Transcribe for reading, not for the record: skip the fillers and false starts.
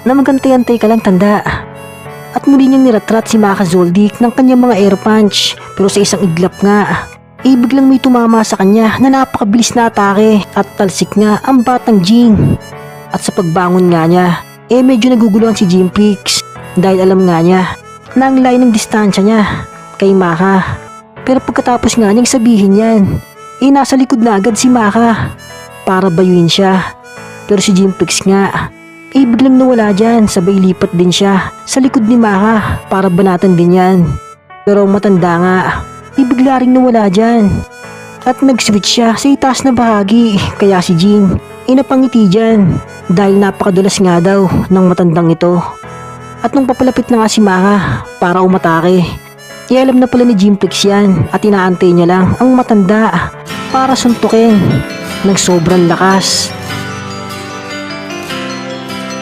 na magantay-antay ka lang, tanda. At muli niyang niratrat si Maka Zoldyck ng kanyang mga air punch, pero sa isang iglap nga, biglang may tumama sa kanya na napakabilis na atake at talsik nga ang batang Jing. At sa pagbangon nga niya, medyo naguguluhan si Jinpix dahil alam nga niya na ang layo ng distansya niya kay Maka. Pero pagkatapos nga niyang sabihin yan, nasa likod na agad si Maka para bayuin siya. Pero si Jinpix nga, biglang nawala dyan, sabay lipat din siya sa likod ni Maka para banatan din yan. Pero ang matanda nga, bigla ring nawala dyan. At nag-switch siya sa itaas na bahagi, kaya si Jing napangiti dyan dahil napakadulas nga daw ng matandang ito. At nung papalapit na nga si Maka para umatake, alam na pala ni Jinpix yan at inaantay niya lang ang matanda para suntukin ng sobrang lakas.